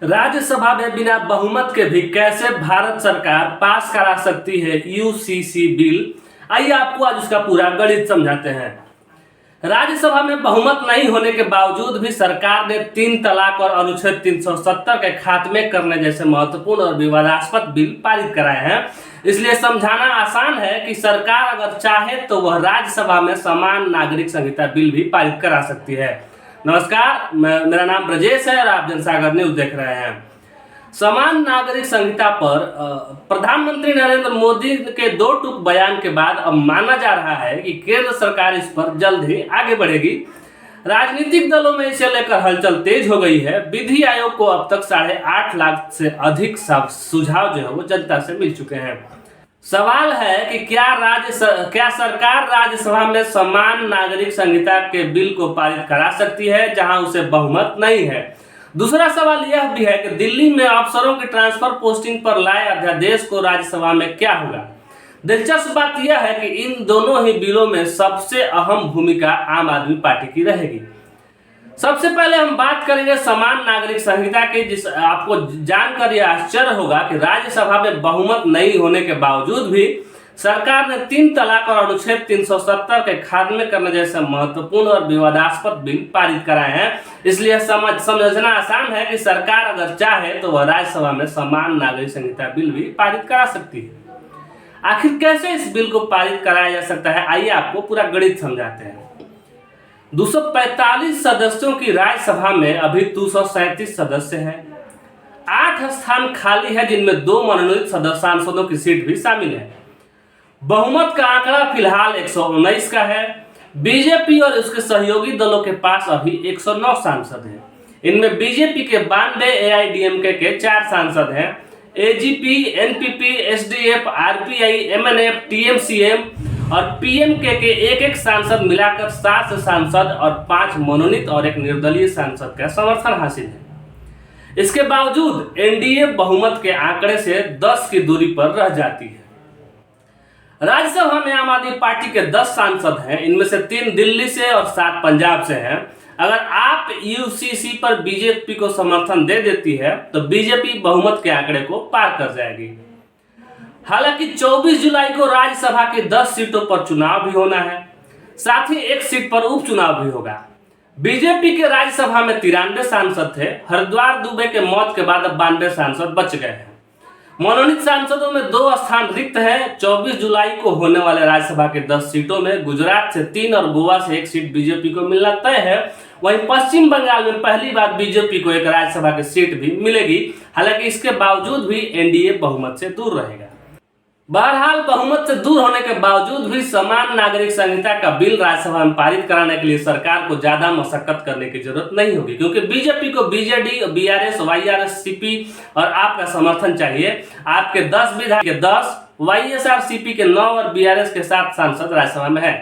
राज्यसभा में बिना बहुमत के भी कैसे भारत सरकार पास करा सकती है यूसीसी बिल। आइए आपको आज उसका पूरा गणित समझाते हैं। राज्यसभा में बहुमत नहीं होने के बावजूद भी सरकार ने 3 तलाक और अनुच्छेद 370 के खात्मे करने जैसे महत्वपूर्ण और विवादास्पद बिल पारित कराए हैं। इसलिए समझाना आसान है कि सरकार अगर चाहे तो वह राज्यसभा में समान नागरिक संहिता बिल भी पारित करा सकती है। नमस्कार, मेरा नाम ब्रजेश है और आप जनसागर न्यूज देख रहे हैं। समान नागरिक संहिता पर प्रधानमंत्री नरेंद्र मोदी के 2 टूक बयान के बाद अब माना जा रहा है कि केंद्र सरकार इस पर जल्द ही आगे बढ़ेगी। राजनीतिक दलों में इसे लेकर हलचल तेज हो गई है। विधि आयोग को अब तक 8.5 लाख से अधिक सुझाव जो है वो जनता से मिल चुके हैं। सवाल है कि क्या सरकार राज्यसभा में समान नागरिक संहिता के बिल को पारित करा सकती है जहां उसे बहुमत नहीं है। दूसरा सवाल यह भी है कि दिल्ली में अफसरों की ट्रांसफर पोस्टिंग पर लाए अध्यादेश को राज्यसभा में क्या होगा। दिलचस्प बात यह है कि इन दोनों ही बिलों में सबसे अहम भूमिका आम आदमी पार्टी की रहेगी। सबसे पहले हम बात करेंगे समान नागरिक संहिता की, जिस आपको जानकर यह आश्चर्य होगा कि राज्यसभा में बहुमत नहीं होने के बावजूद भी सरकार ने 3 तलाक और अनुच्छेद 370 के खात्मे करने जैसे महत्वपूर्ण और विवादास्पद बिल पारित कराए हैं। इसलिए समझना आसान है कि सरकार अगर चाहे तो वह राज्यसभा में समान नागरिक संहिता बिल भी पारित करा सकती है। आखिर कैसे इस बिल को पारित कराया जा सकता है, आइए आपको पूरा गणित समझाते हैं। 245 सदस्यों की राज्यसभा में अभी 237 सदस्य हैं। 8 स्थान खाली है जिनमें 2 मनोनीत सांसदों की सीट भी शामिल है। बहुमत का आंकड़ा फिलहाल 119 का है। बीजेपी और उसके सहयोगी दलों के पास अभी 109 सांसद हैं। इनमें बीजेपी के 92, एआईडीएमके के 4 सांसद हैं। AGP, NPP, SDF, RPI, MNF, TMCM और पीएमके के एक सांसद मिलाकर 7 सांसद और 5 मनोनीत और 1 निर्दलीय सांसद का समर्थन हासिल है। इसके बावजूद एनडीए बहुमत के आंकड़े से 10 की दूरी पर रह जाती है। राज्यसभा में आम आदमी पार्टी के 10 सांसद हैं। इनमें से 3 दिल्ली से और 7 पंजाब से हैं। अगर आप यूसीसी पर बीजेपी को समर्थन दे देती है तो बीजेपी बहुमत के आंकड़े को पार कर जाएगी। हालांकि 24 जुलाई को राज्यसभा की 10 सीटों पर चुनाव भी होना है। साथ ही 1 सीट पर उपचुनाव भी होगा। बीजेपी के राज्यसभा में 93 सांसद थे। हरिद्वार दुबे के मौत के बाद अब 92 सांसद बच गए हैं। मनोनीत सांसदों में 2 स्थान रिक्त हैं। 24 जुलाई को होने वाले राज्यसभा के 10 सीटों में गुजरात से 3 और गोवा से 1 सीट बीजेपी को मिलना तय है। वहीं पश्चिम बंगाल में पहली बार बीजेपी को 1 राज्यसभा की सीट भी मिलेगी। हालांकि इसके बावजूद भी एनडीए बहुमत से दूर रहेगा। बहरहाल बहुमत से दूर होने के बावजूद भी समान नागरिक संहिता का बिल राज्यसभा में पारित कराने के लिए सरकार को ज्यादा मशक्कत करने की जरूरत नहीं होगी, क्योंकि बीजेपी को बीजेडी, बीआरएस, वाईआरसीपी और आपका समर्थन चाहिए। आपके 10 विधायक के 10, वाईएसआरसीपी के 9 और बीआरएस के 7 सांसद राज्यसभा में है।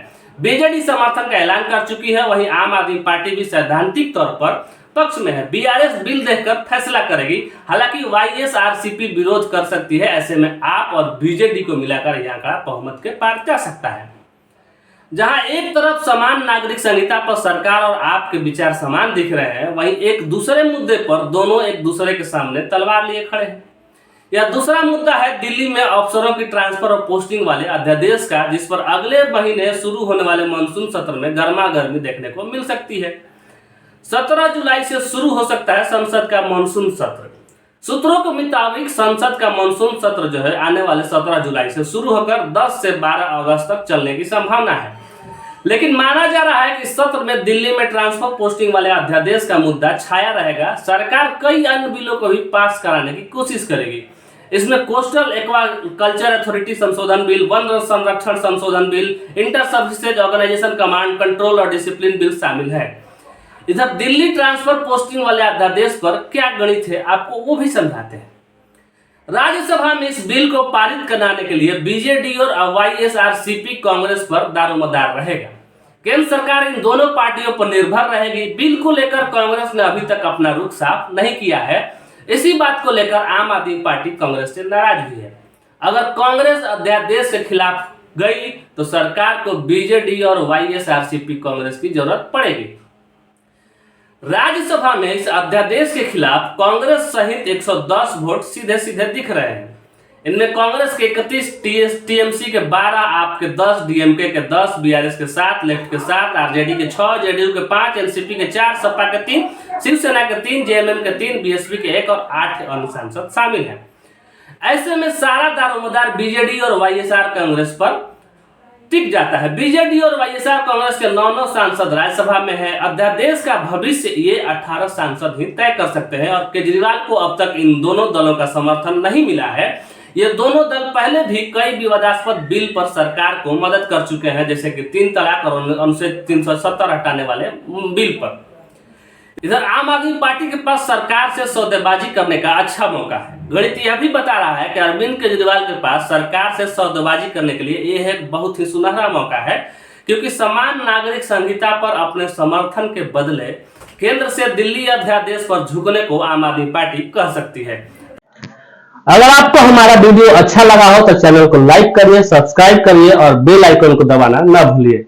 बीजेडी समर्थन का ऐलान कर चुकी है। वहीं आम आदमी पार्टी भी सैद्धांतिक तौर पर पक्ष में है। बीआरएस बिल देखकर फैसला करेगी। हालांकि वाईएसआरसीपी विरोध कर सकती है। ऐसे में आप और बीजेडी को मिलाकर यह आंकड़ा बहुमत के पार जा सकता है। जहां एक तरफ समान नागरिक संहिता पर सरकार और आपके विचार समान दिख रहे हैं, वहीं एक दूसरे मुद्दे पर दोनों एक दूसरे के सामने तलवार लिए खड़े हैं। यह दूसरा मुद्दा है दिल्ली में अफसरों की ट्रांसफर और पोस्टिंग वाले अध्यादेश का, जिस पर अगले महीने शुरू होने वाले मानसून सत्र में गर्मागर्मी देखने को मिल सकती है। 17 जुलाई से शुरू हो सकता है संसद का मानसून सत्र। सूत्रों के मुताबिक संसद का मानसून सत्र जो है आने वाले 17 जुलाई से शुरू होकर 10 से 12 अगस्त तक चलने की संभावना है। लेकिन माना जा रहा है कि इस सत्र में दिल्ली में ट्रांसफर पोस्टिंग वाले अध्यादेश का मुद्दा छाया रहेगा। सरकार कई अन्य बिलों को भी पास कराने की कोशिश करेगी। इसमें कोस्टल एक्वाकल्चर अथॉरिटी संशोधन बिल, वन संरक्षण संशोधन bill, inter services organisation command control और डिसिप्लिन बिल शामिल है। इधर दिल्ली ट्रांसफर पोस्टिंग वाले अध्यादेश पर क्या गणित है, आपको वो भी समझाते हैं। राज्यसभा में इस बिल को पारित कराने के लिए बीजेडी और वाईएसआरसीपी कांग्रेस पर दारोमदार रहेगा। केंद्र सरकार इन दोनों पार्टियों पर निर्भर रहेगी। बिल को लेकर कांग्रेस ने अभी तक अपना रुख साफ नहीं किया है। इसी बात को लेकर आम आदमी पार्टी कांग्रेस से नाराज भी है। अगर कांग्रेस अध्यादेश के खिलाफ गई तो सरकार को बीजेडी और वाईएसआरसीपी कांग्रेस की जरूरत पड़ेगी। राज्यसभा में इस अध्यादेश के खिलाफ कांग्रेस सहित 110 वोट सीधे सीधे दिख रहे हैं। इनमें कांग्रेस के 31, टीएमसी के 12, आप के 10, डीएमके के 10, बीआरएस के 7, लेफ्ट के 7, आरजेडी के 6, जेडीयू के 5, एनसीपी के 4, सपा के 3, शिवसेना के 3, जेएमएम के 3, बीएसपी के 1 और 8 अन्य सांसद शामिल हैं। ऐसे में सारा दारोमदार बीजेडी और वाईएसआर कांग्रेस पर टिक जाता है। बीजेडी और वाईएसआर कांग्रेस के 9 सांसद राज्यसभा में है। अध्यादेश का भविष्य ये 18 सांसद ही तय कर सकते हैं और केजरीवाल को अब तक इन दोनों दलों का समर्थन नहीं मिला है। ये दोनों दल पहले भी कई विवादास्पद बिल पर सरकार को मदद कर चुके हैं, जैसे कि 3 तलाक और अनुच्छेद 370 हटाने वाले बिल पर। इधर आम आदमी पार्टी के पास सरकार से सौदेबाजी करने का अच्छा मौका है। गणित यह भी बता रहा है कि अरविंद केजरीवाल के पास सरकार से सौदेबाजी करने के लिए यह एक बहुत ही सुनहरा मौका है, क्योंकि समान नागरिक संहिता पर अपने समर्थन के बदले केंद्र से दिल्ली अध्यादेश पर झुकने को आम आदमी पार्टी कह सकती है। अगर आपको हमारा वीडियो अच्छा लगा हो तो चैनल को लाइक करिए, सब्सक्राइब करिए और बेल आइकन को दबाना न भूलिए।